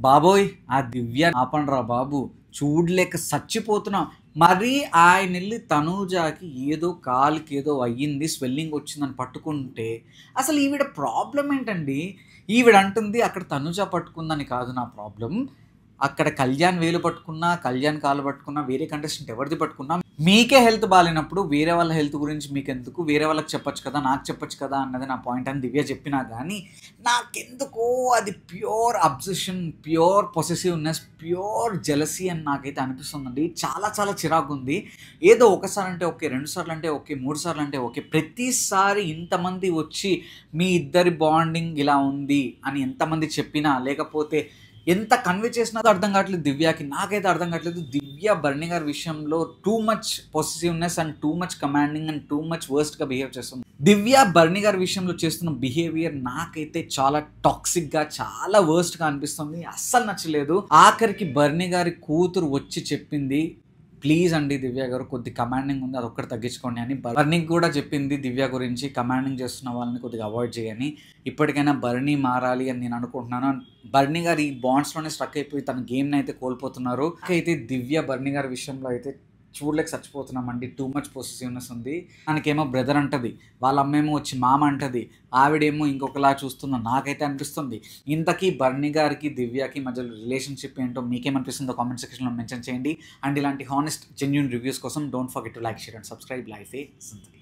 బాబోయ్ ఆ దివ్య ఆపండ్రా బాబు, చూడలేక చచ్చిపోతున్నాం. మరి ఆయనెళ్ళి తనూజాకి ఏదో కాలుకి ఏదో అయ్యింది, స్వెల్లింగ్ వచ్చిందని పట్టుకుంటే అసలు ఈవిడ ప్రాబ్లం ఏంటండి? ఈవిడ అంటుంది అక్కడ తనూజ పట్టుకుందని కాదు నా ప్రాబ్లం, అక్కడ కళ్యాణ్ వేలు పట్టుకున్నా, కళ్యాణ్ కాలు పట్టుకున్నా, వేరే కంటెస్టెంట్ ఎవరిది పట్టుకున్నా మీకే హెల్త్ బాగాలేనప్పుడు వేరే వాళ్ళ హెల్త్ గురించి మీకెందుకు, వేరే వాళ్ళకి చెప్పొచ్చు కదా, నాకు చెప్పొచ్చు కదా అన్నది నా పాయింట్ అని దివ్య చెప్పినా కానీ నాకెందుకో అది pure obsession, pure possessiveness, pure jealousy అని నాకైతే అనిపిస్తుందండి. చాలా చాలా చిరాకు ఉంది. ఏదో ఒకసారి అంటే ఓకే, 2 సార్లు అంటే ఓకే, 3 సార్లు అంటే ఓకే, ప్రతిసారి ఇంతమంది వచ్చి మీ ఇద్దరి బాండింగ్ ఇలా ఉంది అని ఎంతమంది చెప్పినా, లేకపోతే ఎంత కన్వే చేసినా అర్థం కావట్లేదు దివ్యకి. నాకైతే అర్థం కావట్లేదు. దివ్య బర్ని గారి విషయంలో too much possessiveness and too much commanding and too much వర్స్ట్గా బిహేవ్ చేస్తుంది. దివ్య బర్ని గారి విషయంలో చేస్తున్న బిహేవియర్ నాకైతే చాలా టాక్సిక్గా, చాలా వర్స్ట్గా అనిపిస్తుంది. అస్సలు నచ్చలేదు. ఆఖరికి బర్ని గారి కూతురు వచ్చి చెప్పింది, ప్లీజ్ అండి దివ్య గారు కొద్ది కమాండింగ్ ఉంది, అది ఒక్కటి తగ్గించుకోండి అని. బర్నీకి కూడా చెప్పింది దివ్య గురించి, కమాండింగ్ చేస్తున్న వాళ్ళని కొద్దిగా అవాయిడ్ చేయని. ఇప్పటికైనా బర్నీ మారాలి అని నేను అనుకుంటున్నాను. బర్నీ గారు ఈ బాండ్స్లోనే స్ట్రక్ అయిపోయి తన గేమ్ని అయితే కోల్పోతున్నారు. అయితే దివ్య బర్నీ గారి విషయంలో అయితే చూడలేక చచ్చిపోతున్నామండి. టూ మచ్ పొసెసివ్నెస్ ఉంది. మనకేమో బ్రదర్ అంటది, వాళ్ళ అమ్మేమో వచ్చి మామ అంటది, ఆవిడేమో ఇంకొకలా చూస్తుందో నాకైతే అనిపిస్తుంది. ఇంతకీ బర్ని గారికి దివ్యకి మధ్యలో రిలేషన్షిప్ ఏంటో మీకేమనిపిస్తుందో కామెంట్ సెక్షన్లో మెన్షన్ చేయండి. అండ్ ఇలాంటి హానెస్ట్ జెన్యూన్ రివ్యూస్ కోసం don't forget to like, share and subscribe. Life ఏ జిందగీ.